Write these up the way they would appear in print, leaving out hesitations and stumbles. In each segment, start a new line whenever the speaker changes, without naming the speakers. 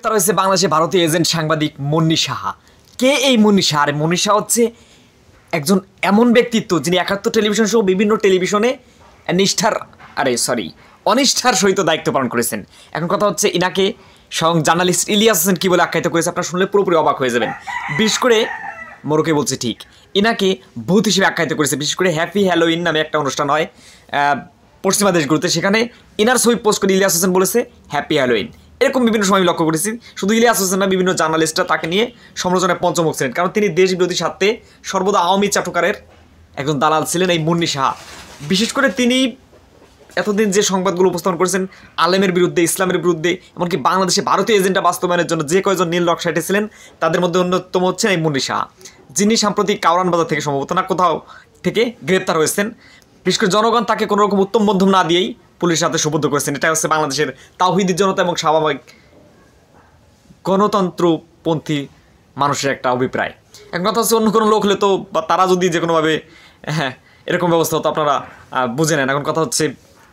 গ্রেপ্তার হয়েছে বাংলাদেশে ভারতীয় এজেন্ট সাংবাদিক মুন্নি সাহা। কে এই মুন্নি সাহা? আরে মুন্নি সাহা হচ্ছে একজন এমন ব্যক্তিত্ব যিনি ৭১ টেলিভিশন সহ বিভিন্ন টেলিভিশনে অনিষ্ঠার সহিত দায়িত্ব পালন করেছেন। এখন কথা হচ্ছে ইনাকে স্বয়ং জার্নালিস্ট ইলিয়াস হোসেন কী বলে আখ্যায়িত করেছে, আপনারা শুনলে পুরোপুরি অবাক হয়ে যাবেন। বিশেষ করে মোরকে বলছে ঠিক, ইনাকে ভূত হিসেবে আখ্যায়িত করেছে। বিশেষ করে হ্যাপি হ্যালোইন নামে একটা অনুষ্ঠান হয় পশ্চিমা দেশগুলোতে, সেখানে ইনার ছবি পোস্ট করে ইলিয়াস হোসেন বলেছে হ্যাপি হ্যালোইন। এরকম বিভিন্ন সময় আমি লক্ষ্য করেছি। শুধু ইলিয়াস হোসেন না, বিভিন্ন জার্নালিস্টরা তাকে নিয়ে সমালোচনায় পঞ্চমুখ ছিলেন, কারণ তিনি দেশ বিরোধী স্বার্থে সর্বদা আওয়ামী চাটুকারের একজন দালাল ছিলেন এই মুন্নি সাহা। বিশেষ করে তিনি এতদিন যে সংবাদগুলো উপস্থাপন করেছেন আলেমের বিরুদ্ধে, ইসলামের বিরুদ্ধে, এমনকি বাংলাদেশে ভারতীয় এজেন্ডা বাস্তবায়নের জন্য যে কয়জন নীল নকশা এঁটেছিলেন তাদের মধ্যে অন্যতম হচ্ছেন এই মুন্নি সাহা, যিনি সাম্প্রতিক কাওরান বাজার থেকে সম্ভবত না কোথাও থেকে গ্রেপ্তার হয়েছেন। বিশেষ করে জনগণ তাকে কোনো রকম উত্তম মধ্যম না দিয়েই পুলিশের হাতে সুবদ্ধ করেছেন। এটা হচ্ছে বাংলাদেশের তাওহিদি জনতা এবং স্বাভাবিক গণতন্ত্রপন্থী মানুষের একটা অভিপ্রায়। এক কথা হচ্ছে অন্য কোনো লোক হলে তো, বা তারা যদি যে কোনোভাবে এরকম ব্যবস্থা হতো আপনারা বুঝে নেন। এখন কথা হচ্ছে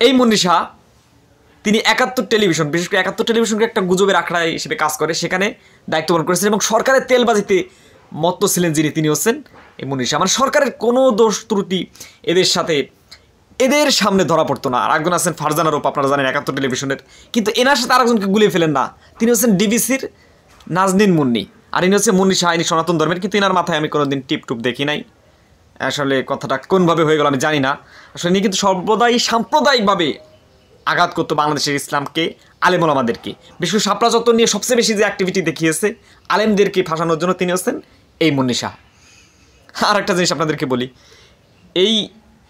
এই মুন্নি সাহা তিনি ৭১ টেলিভিশন, বিশেষ করে ৭১ টেলিভিশনকে একটা গুজবের আখড়া হিসেবে কাজ করে, সেখানে দায়িত্ব পালন করেছেন এবং সরকারের তেলবাজিতে মত্ত ছিলেন যিনি, তিনি হচ্ছেন এই মুন্নি সাহা। মানে সরকারের কোনো দোষ ত্রুটি এদের সামনে ধরা পড়তো না। আর একজন আছেন ফারজানা রূপ, আপনারা জানেন ৭১ টেলিভিশনের, কিন্তু এনার সাথে আরেকজনকে গুলিয়ে ফেলেন না, তিনি হচ্ছেন ডিবিসির নাজনীন মুন্নি, আর ইনি হচ্ছে মুন্নি সাহা, ইনি সনাতন ধর্মের। কিন্তু এনার মাথায় আমি কোনোদিন টিপ টুপ দেখি নাই। আসলে কথাটা কোনভাবে হয়ে গেল আমি জানি না। আসলে ইনি কিন্তু সর্বদাই সাম্প্রদায়িকভাবে আঘাত করতো বাংলাদেশের ইসলামকে, আলেম ওলামাদেরকে। বিশেষ করে শাপলা চত্বর নিয়ে সবচেয়ে বেশি যে অ্যাক্টিভিটি দেখিয়েছে আলেমদেরকে ফাঁসানোর জন্য, তিনি হচ্ছেন এই মুন্নি সাহা। আর একটা জিনিস আপনাদেরকে বলি, এই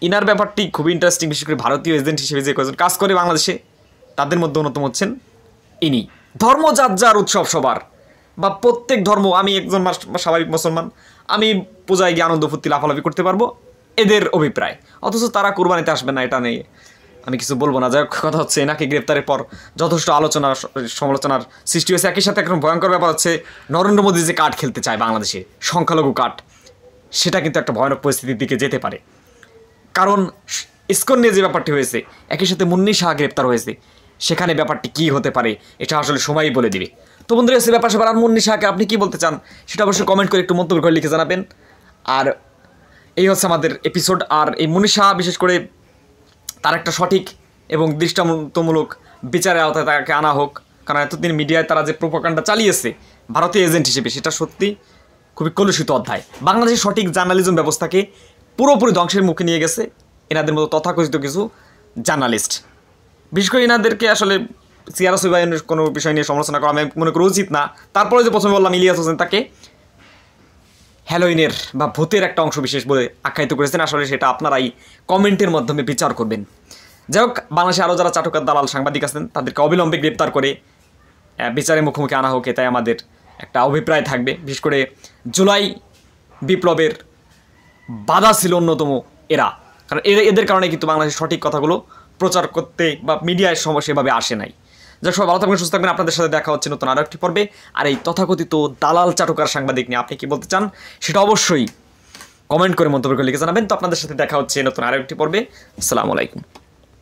ইনার ব্যাপারটি খুবই ইন্টারেস্টিং। বিশেষ করে ভারতীয় এজেন্ট হিসেবে যে কয়েকজন কাজ করে বাংলাদেশে, তাদের মধ্যে অন্যতম হচ্ছেন ইনি। ধর্ম যার উৎসব সবার, বা প্রত্যেক ধর্ম, আমি একজন স্বাভাবিক মুসলমান, আমি পূজায় গিয়ে আনন্দ ফুর্তি লাফালাফি করতে পারবো, এদের অভিপ্রায়। অথচ তারা কোরবানিতে আসবে না, এটা নেই আমি কিছু বলবো না। যাই হোক, কথা হচ্ছে এনাকে গ্রেপ্তারের পর যথেষ্ট আলোচনা সমালোচনার সৃষ্টি হয়েছে। একই সাথে একটা ভয়ঙ্কর ব্যাপার হচ্ছে নরেন্দ্র মোদী যে কার্ড খেলতে চায় বাংলাদেশে, সংখ্যালঘু কার্ড, সেটা কিন্তু একটা ভয়ানক পরিস্থিতির দিকে যেতে পারে। কারণ ইসকন নিয়ে যে ব্যাপারটি হয়েছে, একই সাথে মুন্নি সাহা গ্রেপ্তার হয়েছে, সেখানে ব্যাপারটি কী হতে পারে এটা আসলে সময়ই বলে দিবে। তো বন্ধুরা, সে ব্যাপার আর মুন্নি সাহাকে আপনি কী বলতে চান সেটা অবশ্যই কমেন্ট করে একটু মন্তব্য করে লিখে জানাবেন। আর এই হচ্ছে আমাদের এপিসোড। আর এই মুন্নি সাহা বিশেষ করে তার একটা সঠিক এবং দৃষ্টান্তমূলক বিচারের আওতায় তাকে আনা হোক, কারণ এতদিন মিডিয়ায় তারা যে প্রোপাগান্ডা চালিয়েছে ভারতীয় এজেন্ট হিসেবে, সেটা সত্যি খুবই কলুষিত অধ্যায়। বাংলাদেশের সঠিক জার্নালিজম ব্যবস্থাকে পুরোপুরি ধ্বংসের মুখে নিয়ে গেছে এনাদের মতো তথাকথিত কিছু জার্নালিস্ট। বিশেষ করে এনাদেরকে আসলে সিআরএস বাহিনীর কোনো বিষয় নিয়ে সমালোচনা করা আমি মনে করি উচিত না। তারপরে যে প্রথমে বললাম ইলিয়াস হোসেন তাকে হ্যালোইনের বা ভূতের একটা অংশ বিশেষ বলে আখ্যায়িত করেছেন, আসলে সেটা আপনারাই কমেন্টের মাধ্যমে বিচার করবেন। যাই হোক, বাংলাদেশে আরও যারা চাটুকার দালাল সাংবাদিক আছেন তাদেরকে অবিলম্বে গ্রেপ্তার করে বিচারের মুখোমুখি আনা হোক, এটাই আমাদের একটা অভিপ্রায় থাকবে। বিশেষ করে জুলাই বিপ্লবের বাধা ছিল অন্যতম এরা, কারণ এদের কারণে কিন্তু বাংলাদেশের সঠিক কথাগুলো প্রচার করতে বা মিডিয়ায় সেভাবে আসে নাই। যাক, সবাই ভালো থাকবেন, সুস্থ থাকবেন। আপনাদের সাথে দেখা হচ্ছে নতুন আরও একটি পর্বে। আর এই তথাকথিত দালাল চাটুকার সাংবাদিক নিয়ে আপনি কি বলতে চান সেটা অবশ্যই কমেন্ট করে মন্তব্য করে লিখে জানাবেন। তো আপনাদের সাথে দেখা হচ্ছে নতুন আরও একটি পর্বে। আসসালামু আলাইকুম।